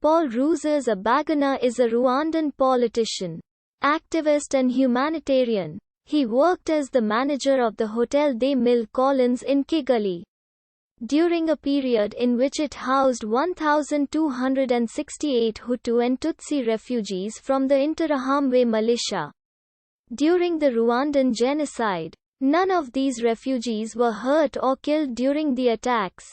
Paul Rusesabagina is a Rwandan politician, activist and humanitarian. He worked as the manager of the Hotel des Mille Collines in Kigali during a period in which it housed 1,268 Hutu and Tutsi refugees from the Interahamwe militia. During the Rwandan genocide, none of these refugees were hurt or killed during the attacks.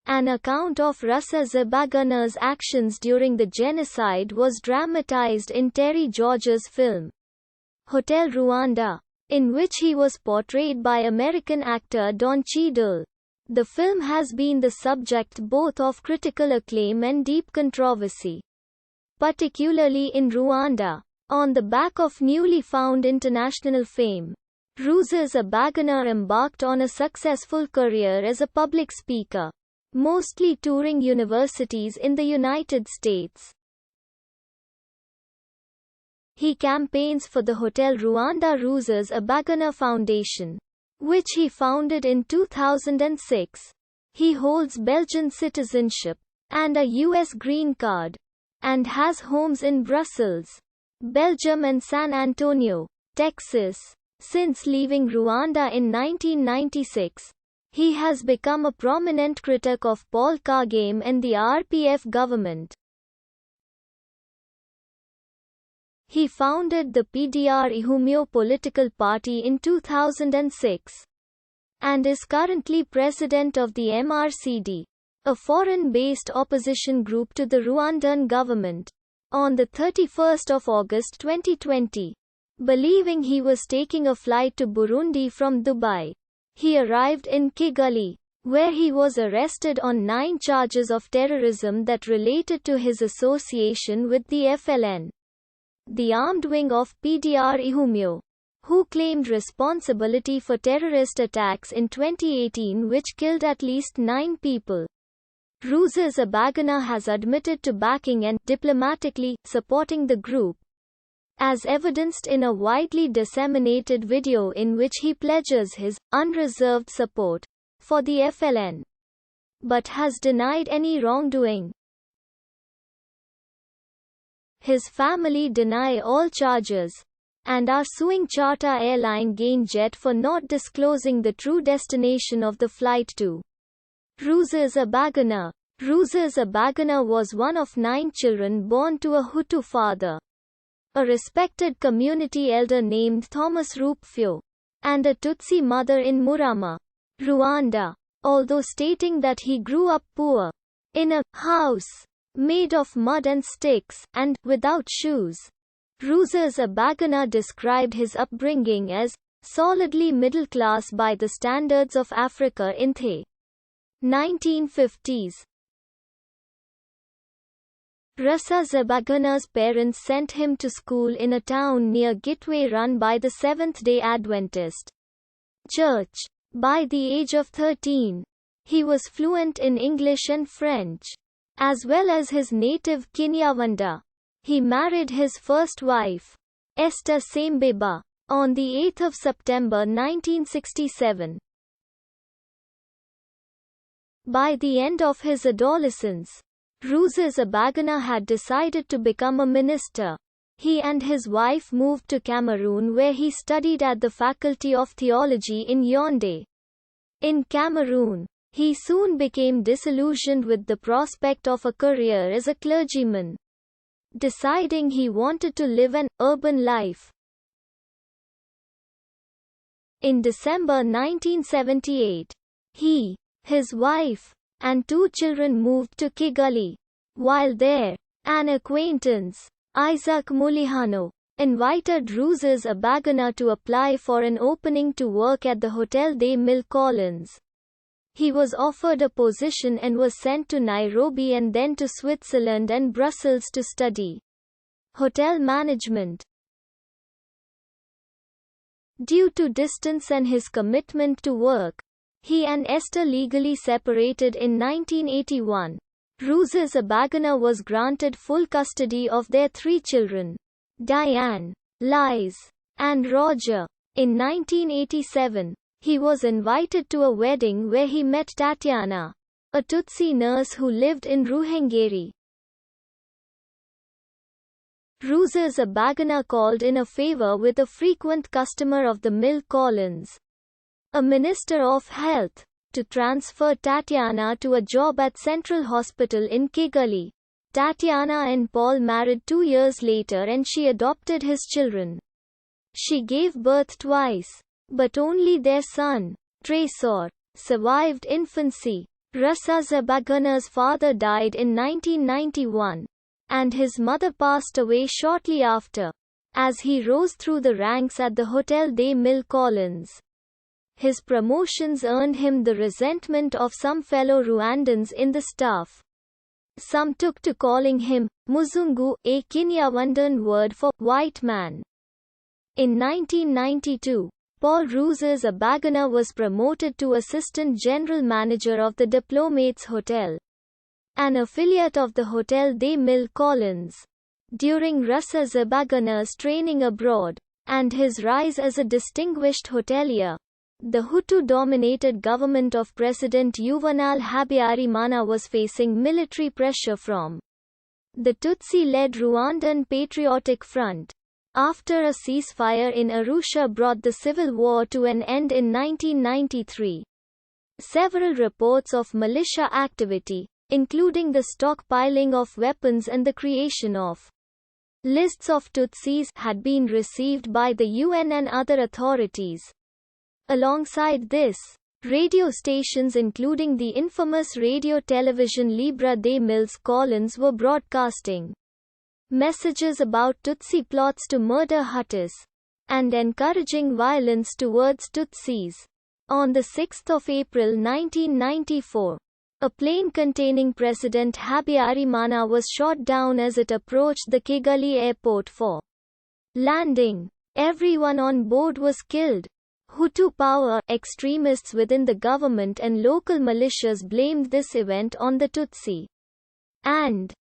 An account of Rusesabagina's actions during the genocide was dramatized in Terry George's film, Hotel Rwanda, in which he was portrayed by American actor Don Cheadle. The film has been the subject both of critical acclaim and deep controversy, particularly in Rwanda. On the back of newly found international fame, Rusesabagina embarked on a successful career as a public speaker, mostly touring universities in the United States. He campaigns for the Hotel Rwanda Rusesabagina Foundation, which he founded in 2006. He holds Belgian citizenship and a U.S. green card, and has homes in Brussels, Belgium and San Antonio, Texas. Since leaving Rwanda in 1996, he has become a prominent critic of Paul Kagame and the RPF government. He founded the PDR Ihumyo political party in 2006 and is currently president of the MRCD, a foreign-based opposition group to the Rwandan government. On the 31st of August 2020, believing he was taking a flight to Burundi from Dubai, he arrived in Kigali, where he was arrested on 9 charges of terrorism that related to his association with the FLN, the armed wing of PDR Ihumyo, who claimed responsibility for terrorist attacks in 2018 which killed at least 9 people. Rusesabagina has admitted to backing and, diplomatically, supporting the group, as evidenced in a widely disseminated video in which he pledges his unreserved support for the FLN, but has denied any wrongdoing. His family deny all charges and are suing Charter Airline GainJet for not disclosing the true destination of the flight to Rusesabagina. Rusesabagina was one of 9 children born to a Hutu father, a respected community elder named Thomas Rupfyo, and a Tutsi mother in Murama, Rwanda. Although stating that he grew up poor, in a house made of mud and sticks, and without shoes, Rusesabagina described his upbringing as solidly middle class by the standards of Africa in the 1950s. Rusesabagina's parents sent him to school in a town near Gitwe run by the Seventh-day Adventist Church. By the age of 13, he was fluent in English and French, as well as his native Kinyarwanda. He married his first wife, Esther Sembeba, on the 8th of September 1967. By the end of his adolescence, Rusesabagina had decided to become a minister. He and his wife moved to Cameroon where he studied at the Faculty of Theology in Yaoundé. In Cameroon, he soon became disillusioned with the prospect of a career as a clergyman, deciding he wanted to live an urban life. In December 1978, he, his wife, and 2 children moved to Kigali. While there, an acquaintance, Isaac Mulihano, invited Rusesabagina to apply for an opening to work at the Hotel des Mille Collines. He was offered a position and was sent to Nairobi and then to Switzerland and Brussels to study hotel management. Due to distance and his commitment to work, he and Esther legally separated in 1981. Rusesabagina was granted full custody of their 3 children, Diane, Liz, and Roger. In 1987, he was invited to a wedding where he met Tatiana, a Tutsi nurse who lived in Ruhengeri. Rusesabagina called in a favor with a frequent customer of the Mill Collins, a Minister of Health, to transfer Tatiana to a job at Central Hospital in Kigali. Tatiana and Paul married 2 years later and she adopted his children. She gave birth twice, but only their son, Tresor, survived infancy. Rusesabagina's father died in 1991, and his mother passed away shortly after, as he rose through the ranks at the Hotel des Mille Collines. His promotions earned him the resentment of some fellow Rwandans in the staff. Some took to calling him Muzungu, a Kinyarwanda word for white man. In 1992, Paul Rusesabagina was promoted to Assistant General Manager of the Diplomates Hotel, an affiliate of the Hotel des Mille Collines. During Rusesabagina's training abroad, and his rise as a distinguished hotelier, the Hutu-dominated government of President Juvenal Habyarimana was facing military pressure from the Tutsi-led Rwandan Patriotic Front. After a ceasefire in Arusha brought the civil war to an end in 1993, several reports of militia activity, including the stockpiling of weapons and the creation of lists of Tutsis, had been received by the UN and other authorities. Alongside this, radio stations including the infamous radio-television Libre des Mille Collines were broadcasting messages about Tutsi plots to murder Hutus, and encouraging violence towards Tutsis. On 6 April 1994, a plane containing President Habyarimana was shot down as it approached the Kigali airport for landing. Everyone on board was killed. Hutu power extremists within the government and local militias blamed this event on the Tutsi and